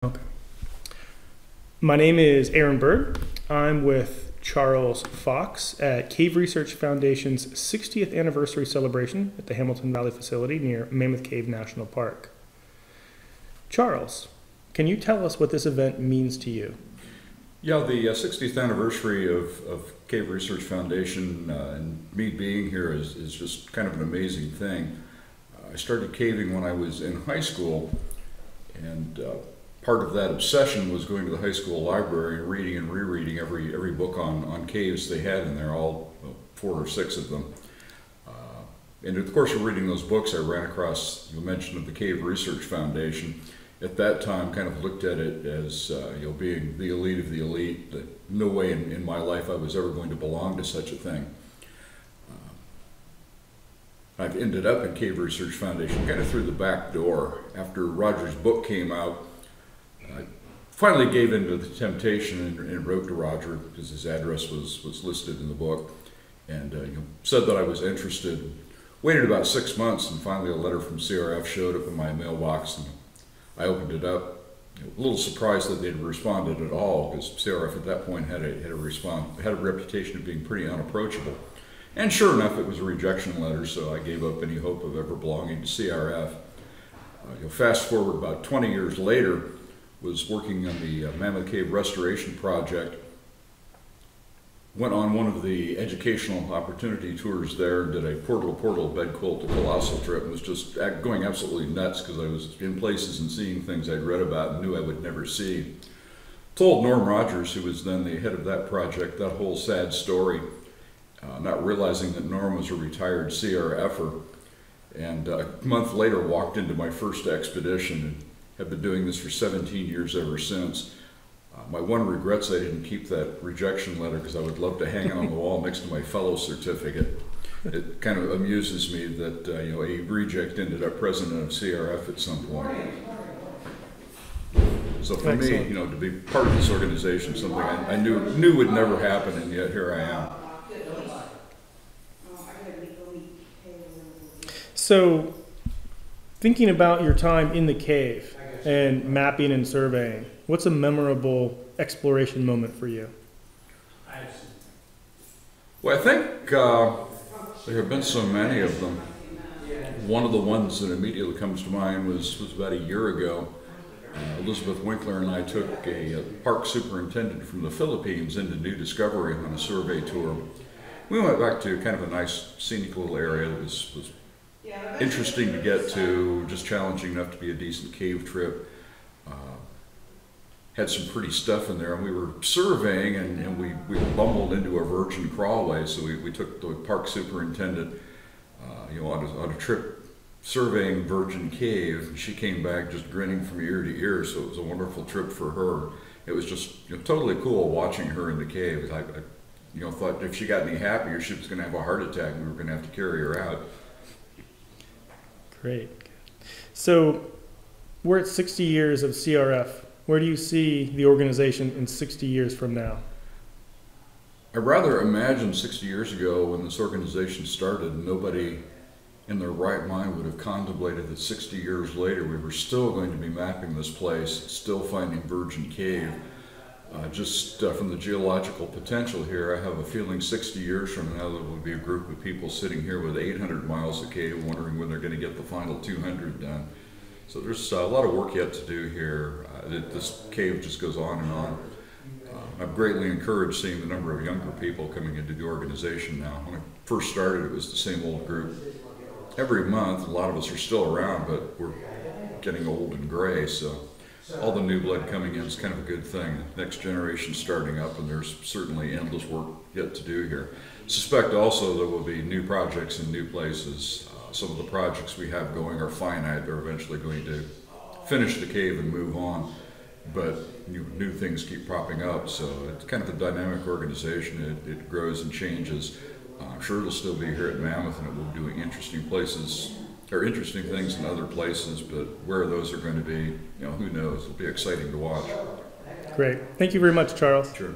Okay. My name is Aaron Bird. I'm with Charles Fox at Cave Research Foundation's 60th anniversary celebration at the Hamilton Valley facility near Mammoth Cave National Park. Charles, can you tell us what this event means to you? Yeah, the 60th anniversary of Cave Research Foundation and me being here is just kind of an amazing thing. I started caving when I was in high school, and part of that obsession was going to the high school library and reading and rereading every book on caves they had in there, all 4 or 6 of them. And in the course of reading those books, I ran across the mention of the Cave Research Foundation. At that time, kind of looked at it as being the elite of the elite. No way in my life I was ever going to belong to such a thing. I've ended up in Cave Research Foundation kind of through the back door. After Roger's book came out, I finally gave in to the temptation and wrote to Roger, because his address was listed in the book, and said that I was interested. Waited about 6 months, and finally a letter from CRF showed up in my mailbox, and I opened it up, a little surprised that they'd responded at all, because CRF at that point had a reputation of being pretty unapproachable. And sure enough, it was a rejection letter, so I gave up any hope of ever belonging to CRF. Fast forward about 20 years later, was working on the Mammoth Cave Restoration Project. Went on one of the educational opportunity tours there and did a portal bed quilt to colossal trip, and was just going absolutely nuts because I was in places and seeing things I'd read about and knew I would never see. Told Norm Rogers, who was then the head of that project, that whole sad story, not realizing that Norm was a retired CRFer, and a month later walked into my first expedition and have been doing this for 17 years ever since. My one regret's I didn't keep that rejection letter, because I would love to hang it on the wall next to my fellow certificate. It kind of amuses me that a reject ended up president of CRF at some point. So for me, to be part of this organization, something I knew would never happen, and yet here I am. So, thinking about your time in the cave and mapping and surveying, what's a memorable exploration moment for you? Well, I think there have been so many of them. One of the ones that immediately comes to mind was about a year ago. Elizabeth Winkler and I took a park superintendent from the Philippines into New Discovery on a survey tour. We went back to kind of a nice scenic little area that was interesting to get to, just challenging enough to be a decent cave trip. Had some pretty stuff in there, and we were surveying, and we bumbled into a virgin crawlway, so we took the park superintendent on a trip surveying Virgin Cave. She came back just grinning from ear to ear, so it was a wonderful trip for her. It was just totally cool watching her in the cave. I thought if she got any happier, she was going to have a heart attack, and we were going to have to carry her out. Great. So we're at 60 years of CRF. Where do you see the organization in 60 years from now? I rather imagine 60 years ago when this organization started, nobody in their right mind would have contemplated that 60 years later we were still going to be mapping this place, still finding Virgin Cave. Just from the geological potential here, I have a feeling 60 years from now there will be a group of people sitting here with 800 miles of cave wondering when they're going to get the final 200 done. So there's a lot of work yet to do here. This cave just goes on and on. I've greatly encouraged seeing the number of younger people coming into the organization now. When I first started, it was the same old group. Every month, a lot of us are still around, but we're getting old and gray, so all the new blood coming in is kind of a good thing. The next generation starting up, and there's certainly endless work yet to do here. Suspect also there will be new projects in new places. Some of the projects we have going are finite. They're eventually going to finish the cave and move on, but new things keep popping up, so it's kind of a dynamic organization. It grows and changes. I'm sure it'll still be here at Mammoth, and it will be doing interesting things in other places, but where those are going to be, who knows? It'll be exciting to watch. Great. Thank you very much, Charles. Sure.